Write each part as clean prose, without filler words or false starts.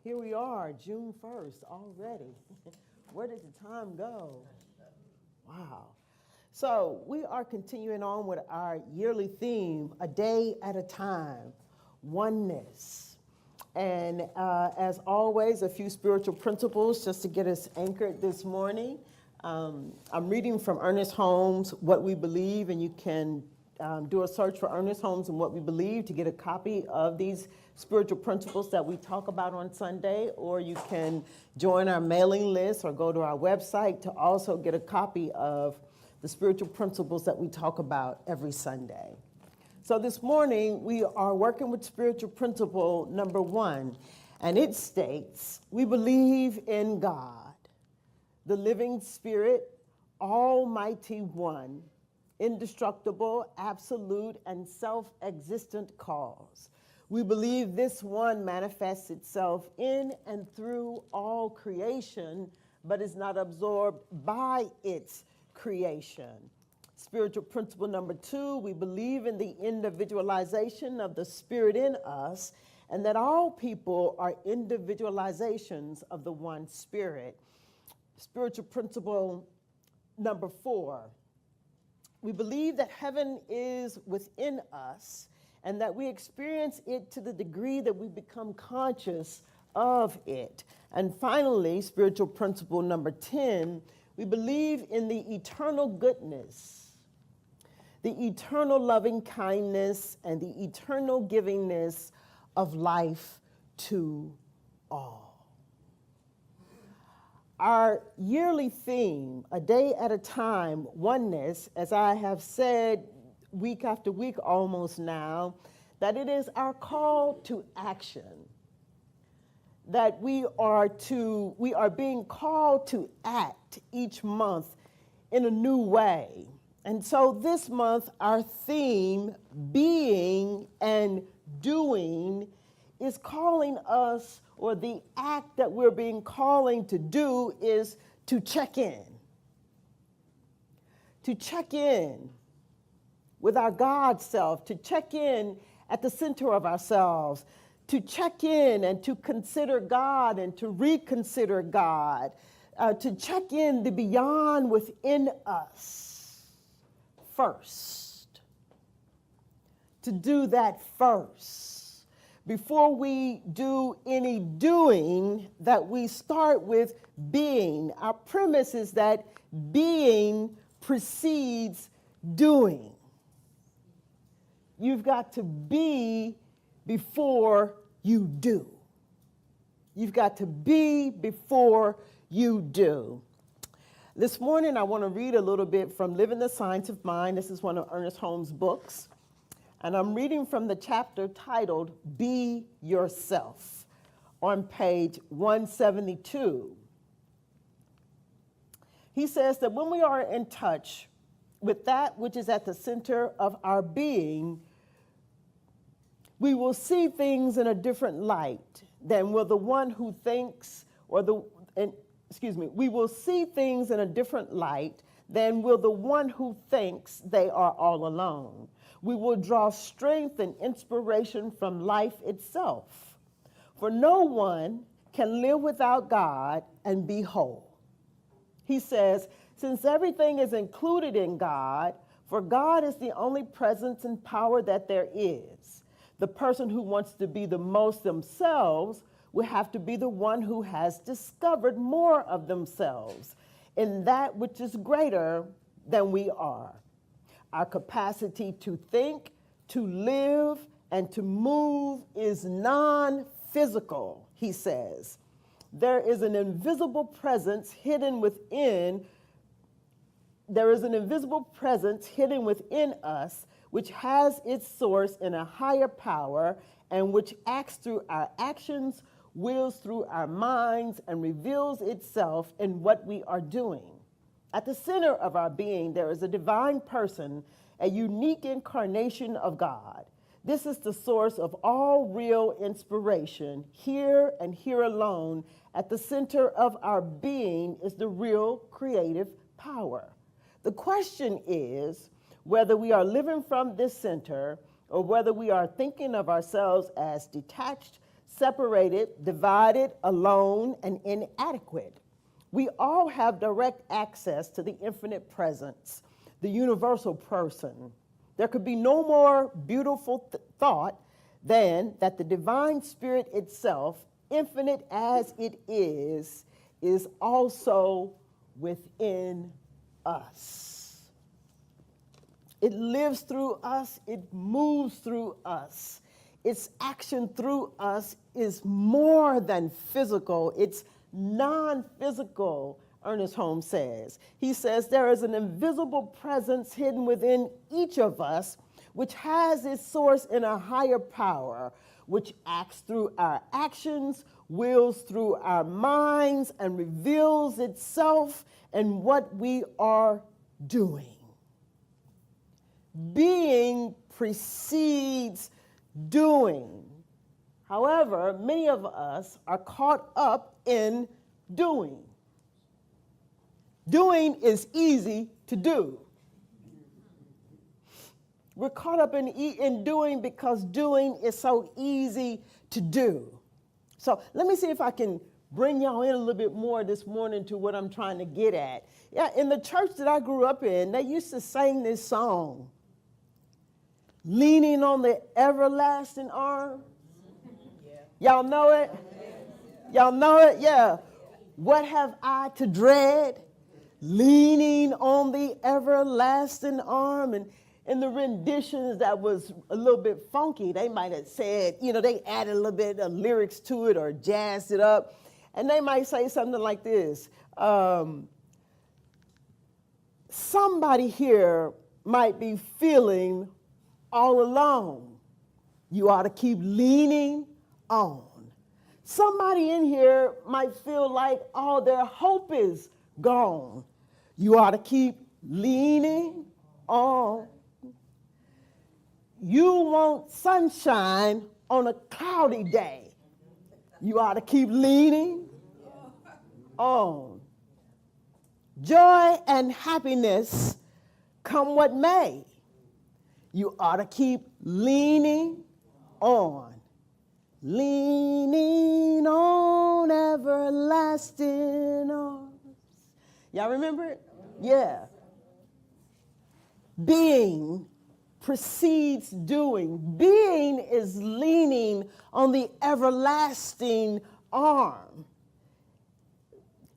Here we are, June 1st already. Where did the time go? Wow. So we are continuing on with our yearly theme, A Day at a Time, Oneness. And as always, a few spiritual principles just to get us anchored this morning. I'm reading from Ernest Holmes, What We Believe, and you can do a search for Ernest Holmes and What We Believe to get a copy of these spiritual principles that we talk about on Sunday, or you can join our mailing list or go to our website to also get a copy of the spiritual principles that we talk about every Sunday. So this morning, we are working with spiritual principle number 1, and it states, we believe in God, the living spirit, almighty one, indestructible, absolute, and self-existent cause. We believe this one manifests itself in and through all creation, but is not absorbed by its creation. Spiritual principle number 2, we believe in the individualization of the spirit in us, and that all people are individualizations of the one spirit. Spiritual principle number 4, we believe that heaven is within us and that we experience it to the degree that we become conscious of it. And finally, spiritual principle number 10, we believe in the eternal goodness, the eternal loving kindness, and the eternal givingness of life to all. Our yearly theme, A Day at a Time, Oneness, as I have said week after week almost now, that it is our call to action, that we are being called to act each month in a new way. And so this month, our theme, being and doing, is calling us, or the act that we're being calling to do is to check in. To check in with our God self, to check in at the center of ourselves, to check in and to consider God and to reconsider God, to check in the beyond within us first. To do that first. Before we do any doing, that we start with being. Our premise is that being precedes doing. You've got to be before you do. You've got to be before you do. This morning, I want to read a little bit from Living the Science of Mind. This is one of Ernest Holmes' books. And I'm reading from the chapter titled, Be Yourself, on page 172. He says that when we are in touch with that which is at the center of our being, we will see things in a different light than will the one who thinks, we will see things in a different light than will the one who thinks they are all alone. We will draw strength and inspiration from life itself. For no one can live without God and be whole. He says, since everything is included in God, for God is the only presence and power that there is. The person who wants to be the most themselves will have to be the one who has discovered more of themselves in that which is greater than we are. Our capacity to think, to live, and to move is non-physical, he says. There is an invisible presence hidden within. There is an invisible presence hidden within us, which has its source in a higher power and which acts through our actions, wills through our minds, and reveals itself in what we are doing. At the center of our being, there is a divine person, a unique incarnation of God. This is the source of all real inspiration. Here and here alone, at the center of our being, is the real creative power. The question is whether we are living from this center or whether we are thinking of ourselves as detached, separated, divided, alone, and inadequate. We all have direct access to the infinite presence, the universal person. There could be no more beautiful thought than that the divine spirit itself, infinite as it is also within us. It lives through us, it moves through us. Its action through us is more than physical, it's non-physical, Ernest Holmes says. He says there is an invisible presence hidden within each of us, which has its source in a higher power, which acts through our actions, wills through our minds, and reveals itself in what we are doing. Being precedes doing. However, many of us are caught up in doing. Doing is easy to do. We're caught up in doing because doing is so easy to do. So let me see if I can bring y'all in a little bit more this morning to what I'm trying to get at. Yeah, in the church that I grew up in, they used to sing this song, leaning on the everlasting arm. Y'all know it? Y'all know it? Yeah. What have I to dread? Leaning on the everlasting arm. And in the renditions that was a little bit funky, they might have said, they added a little bit of lyrics to it or jazzed it up. And they might say something like this. Somebody here might be feeling all alone. You ought to keep leaning on. Somebody in here might feel like all their hope is gone. You ought to keep leaning on. You want sunshine on a cloudy day. You ought to keep leaning on. Joy and happiness come what may. You ought to keep leaning on. Leaning on everlasting arms. Y'all remember it? Yeah. Being precedes doing. Being is leaning on the everlasting arm.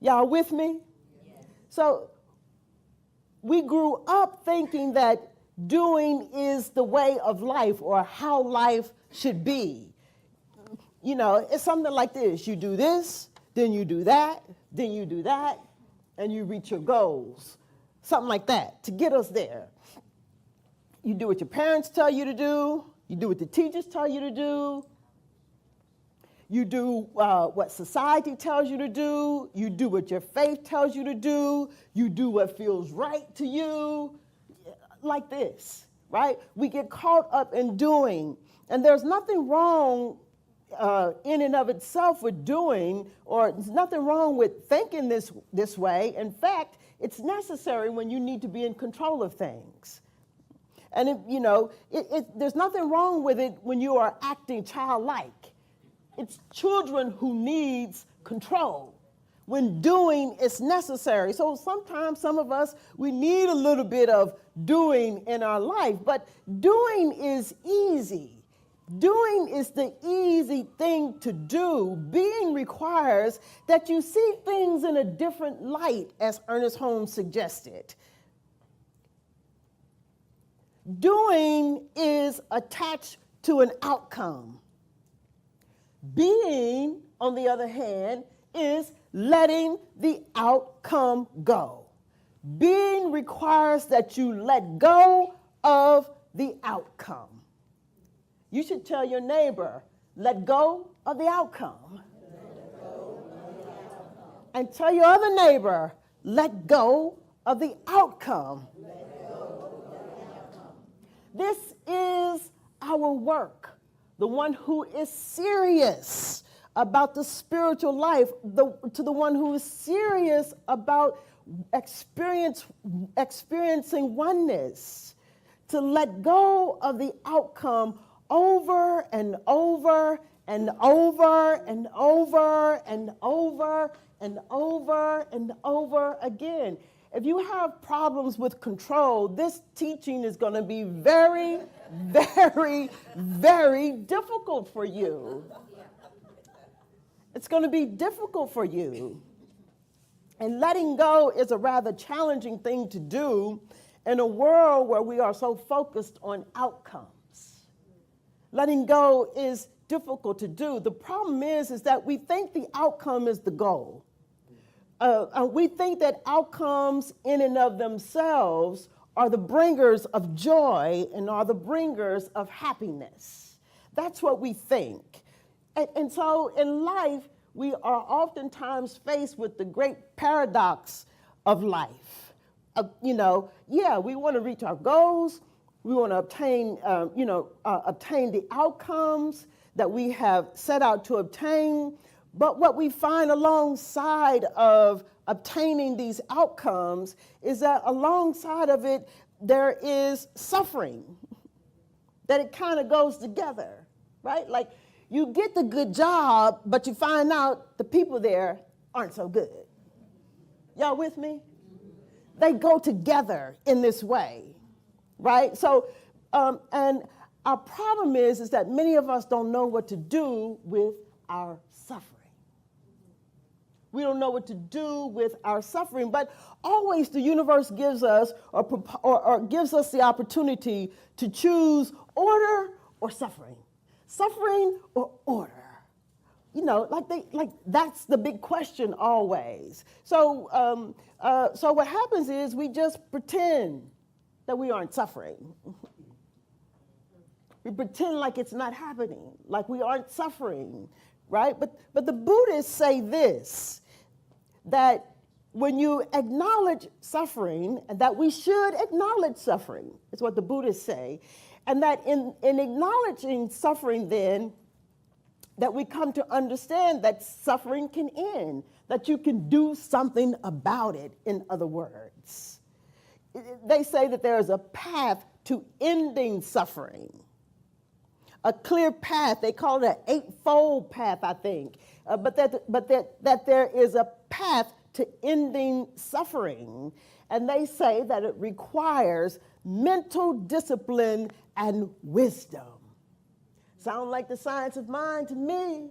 Y'all with me? Yes. So we grew up thinking that doing is the way of life or how life should be. It's something like this. You do this, then you do that, then you do that, and you reach your goals. Something like that to get us there. You do what your parents tell you to do. You do what the teachers tell you to do. You do what society tells you to do. You do what your faith tells you to do. You do what feels right to you. Like this, right? We get caught up in doing. And there's nothing wrong in and of itself with doing, or there's nothing wrong with thinking this way. In fact, it's necessary when you need to be in control of things. And there's nothing wrong with it when you are acting childlike. It's children who needs control. When doing is necessary. So sometimes some of us, we need a little bit of doing in our life, but doing is easy. Doing is the easy thing to do. Being requires that you see things in a different light, as Ernest Holmes suggested. Doing is attached to an outcome. Being, on the other hand, is letting the outcome go. Being requires that you let go of the outcome. You should tell your neighbor, let go of the outcome. And tell your other neighbor, let go of the outcome. This is our work. The one who is serious about the spiritual life, to the one who is serious about experiencing oneness, to let go of the outcome over and over and over and over and over and over and over again. If you have problems with control, this teaching is going to be very, very, very difficult for you. It's going to be difficult for you. And letting go is a rather challenging thing to do in a world where we are so focused on outcomes. Letting go is difficult to do. The problem is that we think the outcome is the goal. We think that outcomes in and of themselves are the bringers of joy and are the bringers of happiness. That's what we think. And so in life, we are oftentimes faced with the great paradox of life. We want to reach our goals. We want to obtain the outcomes that we have set out to obtain. But what we find alongside of obtaining these outcomes is that alongside of it, there is suffering, that it kind of goes together, right? Like you get the good job, but you find out the people there aren't so good. Y'all with me? They go together in this way, right? So, and our problem is that many of us don't know what to do with our suffering. We don't know what to do with our suffering, but always the universe gives us or gives us the opportunity to choose order or suffering or order. Like that's the big question always. So what happens is we just pretend that we aren't suffering. We pretend like it's not happening, like we aren't suffering. Right? But the Buddhists say this, that when you acknowledge suffering, and that we should acknowledge suffering, is what the Buddhists say, and that in acknowledging suffering then, that we come to understand that suffering can end, that you can do something about it, in other words. They say that there is a path to ending suffering. A clear path, they call it an eightfold path, I think, but that there is a path to ending suffering. And they say that it requires mental discipline and wisdom. Sound like the science of mind to me.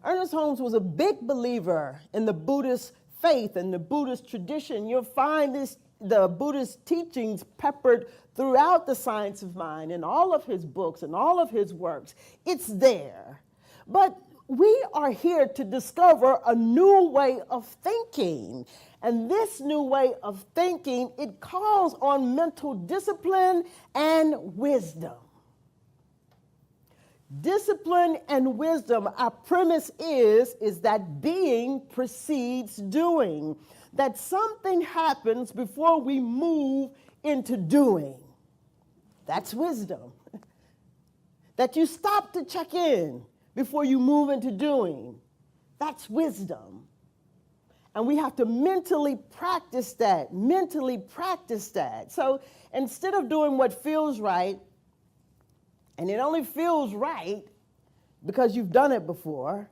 Ernest Holmes was a big believer in the Buddhist faith and the Buddhist tradition. You'll find the Buddhist teachings peppered throughout the science of mind in all of his books and all of his works. It's there. But we are here to discover a new way of thinking. And this new way of thinking, it calls on mental discipline and wisdom. Discipline and wisdom, our premise is that being precedes doing, that something happens before we move into doing. That's wisdom. That you stop to check in before you move into doing. That's wisdom. And we have to mentally practice that. So instead of doing what feels right, and it only feels right because you've done it before.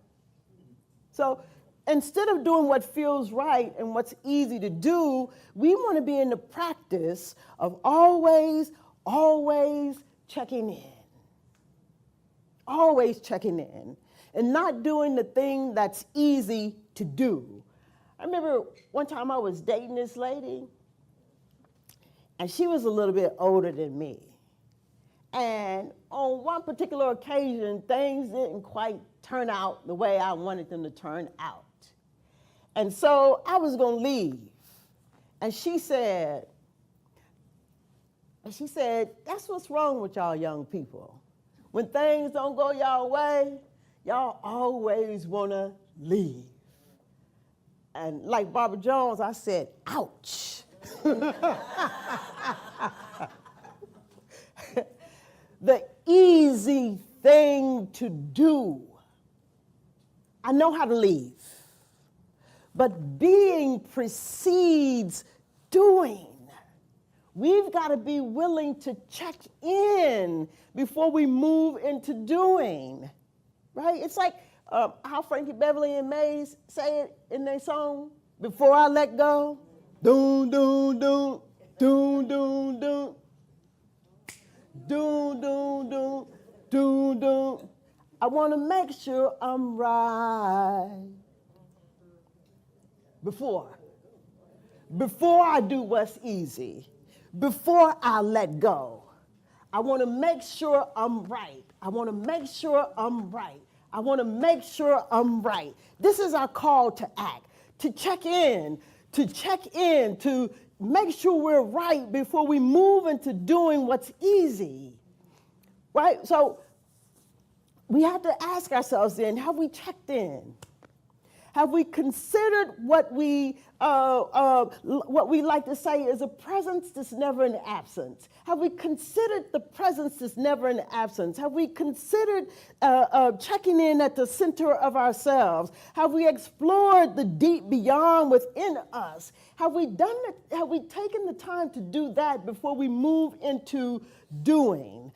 So instead of doing what feels right and what's easy to do, we want to be in the practice of always checking in. Always checking in and not doing the thing that's easy to do. I remember one time I was dating this lady, and she was a little bit older than me. And on one particular occasion, things didn't quite turn out the way I wanted them to turn out. And so I was going to leave. And she said, that's what's wrong with y'all young people. When things don't go y'all way, y'all always want to leave. And like Barbara Jones, I said, ouch. The easy thing to do. I know how to leave. But being precedes doing. We've got to be willing to check in before we move into doing. right? It's like how Frankie Beverly and Mays say it in their song, before I let go. Doom, doom, doom, doom, doom, doom. Doom, doom, doom, doom, doom. I want to make sure I'm right. Before I do what's easy, before I let go, I want to make sure I'm right. I want to make sure I'm right. I want to make sure I'm right. This is our call to act, to check in, to make sure we're right before we move into doing what's easy, right? So we have to ask ourselves then, have we checked in? Have we considered what we like to say is a presence that's never an absence? Have we considered the presence that's never an absence? Have we considered checking in at the center of ourselves? Have we explored the deep beyond within us? Have we taken the time to do that before we move into doing?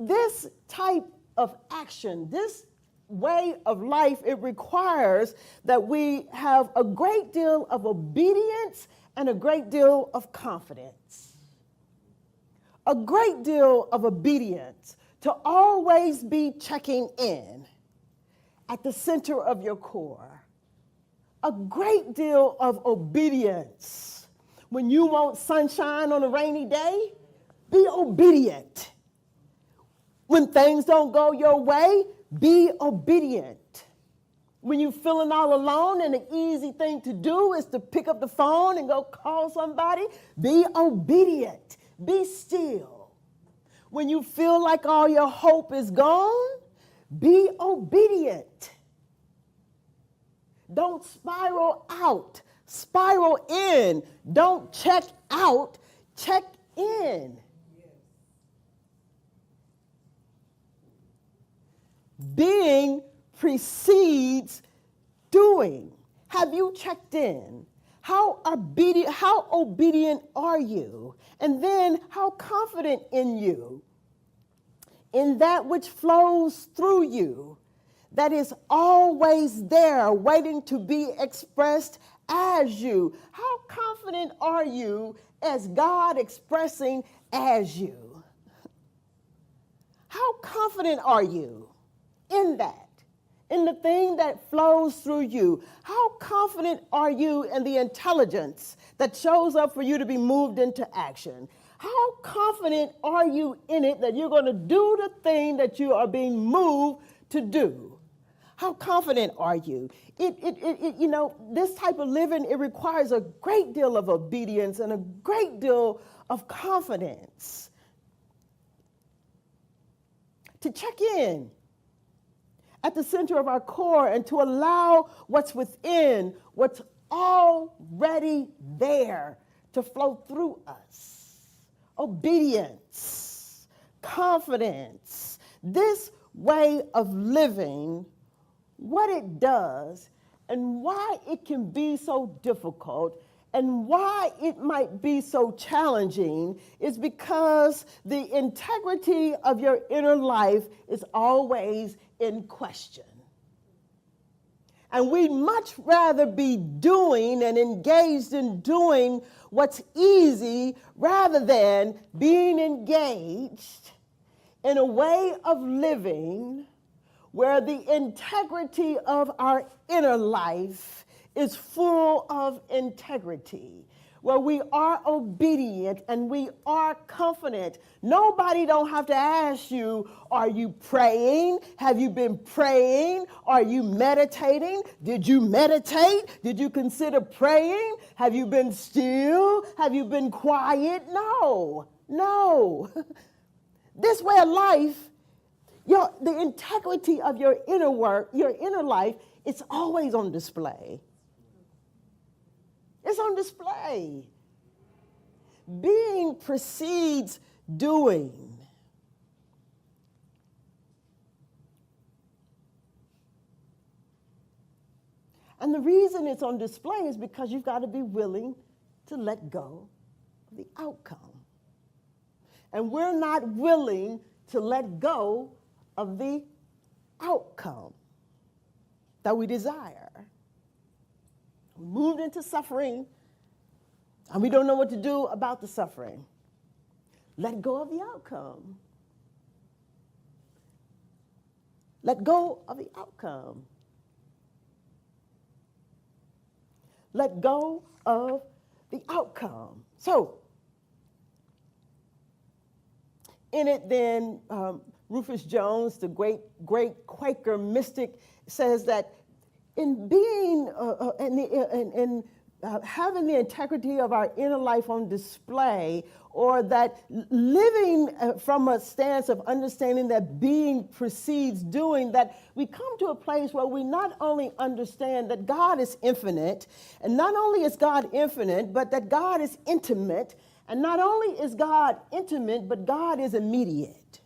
This type of action, this way of life, it requires that we have a great deal of obedience and a great deal of confidence. A great deal of obedience, to always be checking in at the center of your core. A great deal of obedience. When you want sunshine on a rainy day, be obedient. When things don't go your way, be obedient. When you're feeling all alone and the easy thing to do is to pick up the phone and go call somebody, be obedient. Be still. When you feel like all your hope is gone, be obedient. Don't spiral out. Spiral in. Don't check out. Check in. Being precedes doing. Have you checked in? How obedient are you? And then how confident in you, in that which flows through you, that is always there waiting to be expressed as you. How confident are you as God expressing as you? How confident are you in that, in the thing that flows through you? How confident are you in the intelligence that shows up for you to be moved into action? How confident are you in it that you're going to do the thing that you are being moved to do? How confident are you? This type of living, it requires a great deal of obedience and a great deal of confidence. To check in at the center of our core and to allow what's within, what's already there, to flow through us. Obedience, confidence, this way of living, what it does and why it can be so difficult and why it might be so challenging is because the integrity of your inner life is always in question. And we'd much rather be doing and engaged in doing what's easy rather than being engaged in a way of living where the integrity of our inner life is full of integrity, where we are obedient and we are confident. Nobody don't have to ask you, are you praying? Have you been praying? Are you meditating? Did you meditate? Did you consider praying? Have you been still? Have you been quiet? No. This way of life, the integrity of your inner work, your inner life, it's always on display. It's on display. Being precedes doing. And the reason it's on display is because you've got to be willing to let go of the outcome. And we're not willing to let go of the outcome that we desire. We moved into suffering, and we don't know what to do about the suffering. Let go of the outcome. Let go of the outcome. Let go of the outcome. So, in it then, Rufus Jones, the great Quaker mystic, says that in being, having the integrity of our inner life on display, or that living from a stance of understanding that being precedes doing, that we come to a place where we not only understand that God is infinite, and not only is God infinite, but that God is intimate, and not only is God intimate, but God is immediate.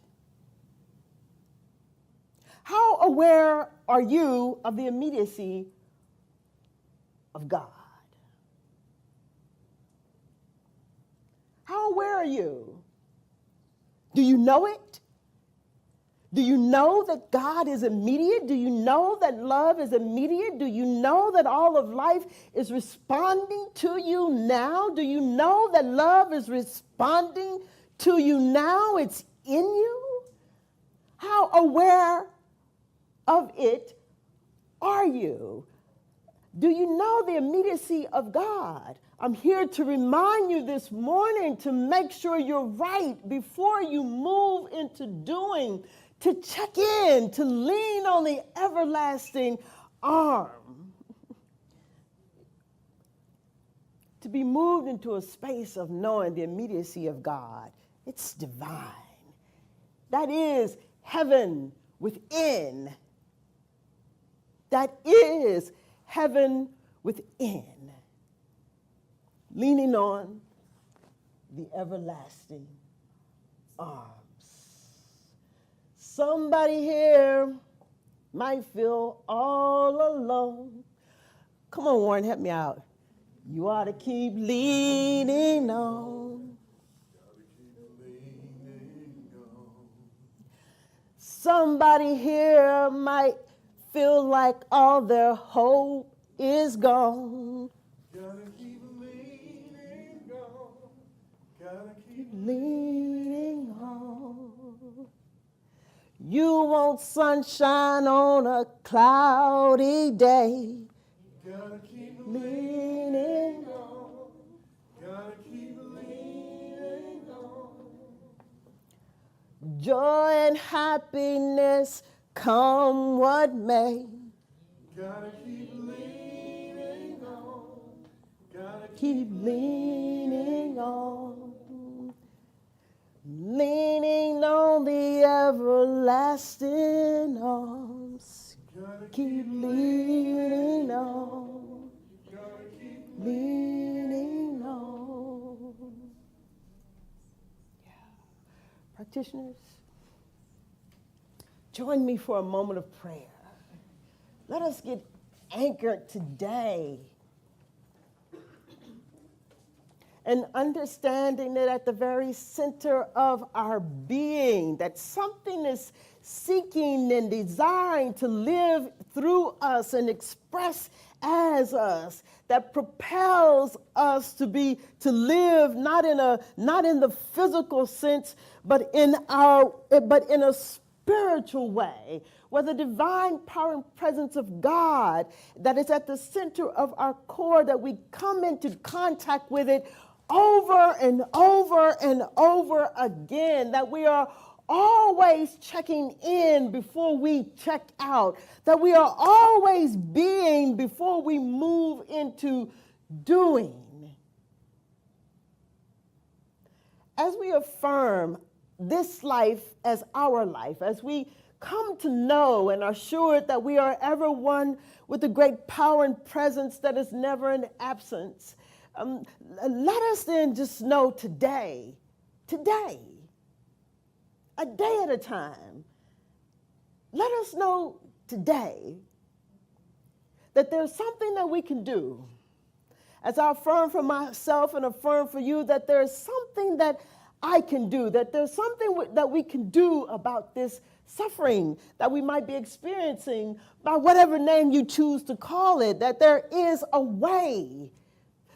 How aware are you of the immediacy of God? How aware are you? Do you know it? Do you know that God is immediate? Do you know that love is immediate? Do you know that all of life is responding to you now? Do you know that love is responding to you now? It's in you? How aware of it are you? Do you know the immediacy of God? I'm here to remind you this morning to make sure you're right before you move into doing, to check in, to lean on the everlasting arm, to be moved into a space of knowing the immediacy of God. It's divine. That is heaven within. That is heaven within. Leaning on the everlasting arms. Somebody here might feel all alone. Come on, Warren, help me out. You ought to keep leaning on. Somebody here might feel like all their hope is gone. Gotta keep leaning on. Gotta keep leaning on. You want sunshine on a cloudy day. Gotta keep leaning on. Gotta keep leaning on. Joy and happiness come what may. Gotta keep leaning on. Gotta keep leaning on. Leaning on the everlasting arms. Gotta keep leaning on. Gotta keep leaning on. Yeah. Practitioners, join me for a moment of prayer. Let us get anchored today and understanding that at the very center of our being, that something is seeking and desiring to live through us and express as us, that propels us to live not in the physical sense, but in a spiritual way, where the divine power and presence of God that is at the center of our core, that we come into contact with it over and over and over again, that we are always checking in before we check out, that we are always being before we move into doing. As we affirm this life as our life, as we come to know and are assured that we are ever one with the great power and presence that is never in absence, let us then just know today, a day at a time, let us know today that there's something that we can do. As I affirm for myself and affirm for you that there's something that I can do, that there's something that we can do about this suffering that we might be experiencing, by whatever name you choose to call it, that there is a way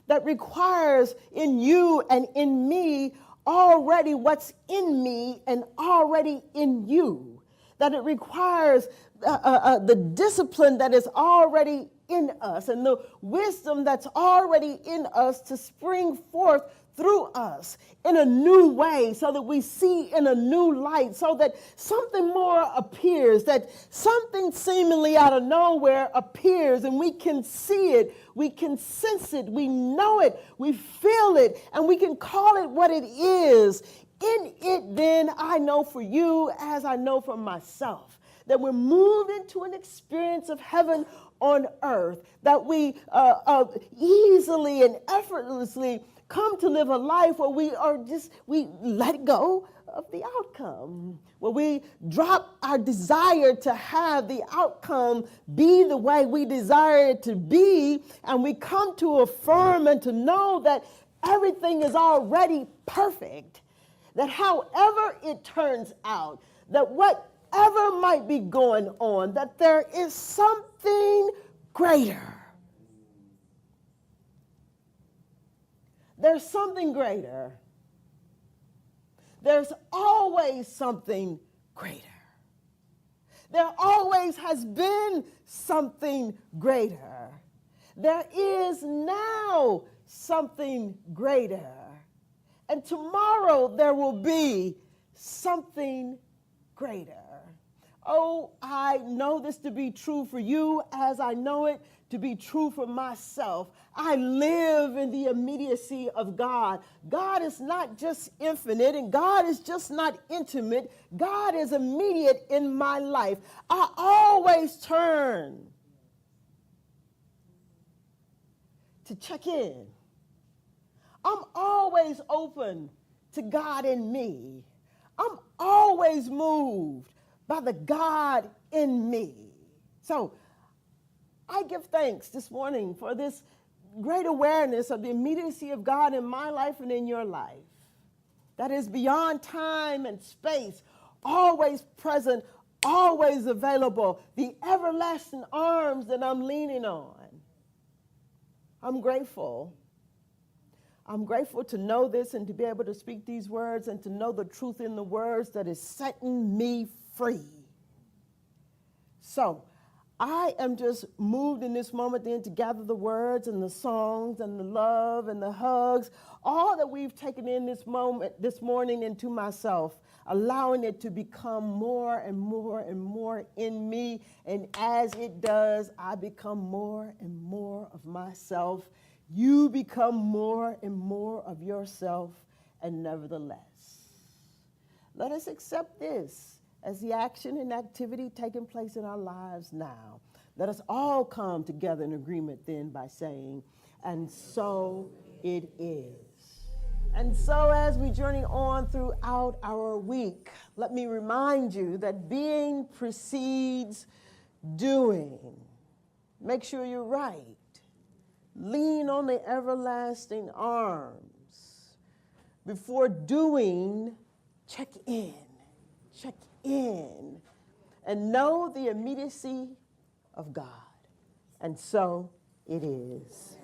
that requires in you and in me already what's in me and already in you, that it requires the discipline that is already in us and the wisdom that's already in us to spring forth through us in a new way, so that we see in a new light, so that something more appears, that something seemingly out of nowhere appears, and we can see it, we can sense it, we know it, we feel it, and we can call it what it is. In it, then, I know for you, as I know for myself, that we're moved into an experience of heaven on earth, that we easily and effortlessly come to live a life where we let go of the outcome, where we drop our desire to have the outcome be the way we desire it to be, and we come to affirm and to know that everything is already perfect, that however it turns out, that whatever might be going on, that there is something greater. There's something greater. There's always something greater. There always has been something greater. There is now something greater. And tomorrow there will be something greater. Oh, I know this to be true for you as I know it to be true for myself. I live in the immediacy of God. God is not just infinite, and God is just not intimate. God is immediate in my life. I always turn to check in. I'm always open to God in me. I'm always moved by the God in me. So I give thanks this morning for this great awareness of the immediacy of God in my life and in your life, that is beyond time and space, always present, always available, the everlasting arms that I'm leaning on. I'm grateful. I'm grateful to know this and to be able to speak these words and to know the truth in the words that is setting me free. So I am just moved in this moment then to gather the words and the songs and the love and the hugs, all that we've taken in this morning into myself, allowing it to become more and more and more in me. And as it does, I become more and more of myself. You become more and more of yourself, and nevertheless, let us accept this as the action and activity taking place in our lives now. Let us all come together in agreement then by saying, and so it is. And so as we journey on throughout our week, let me remind you that being precedes doing. Make sure you're right. Lean on the everlasting arms. Before doing, check in. Check in. And know the immediacy of God. And so it is.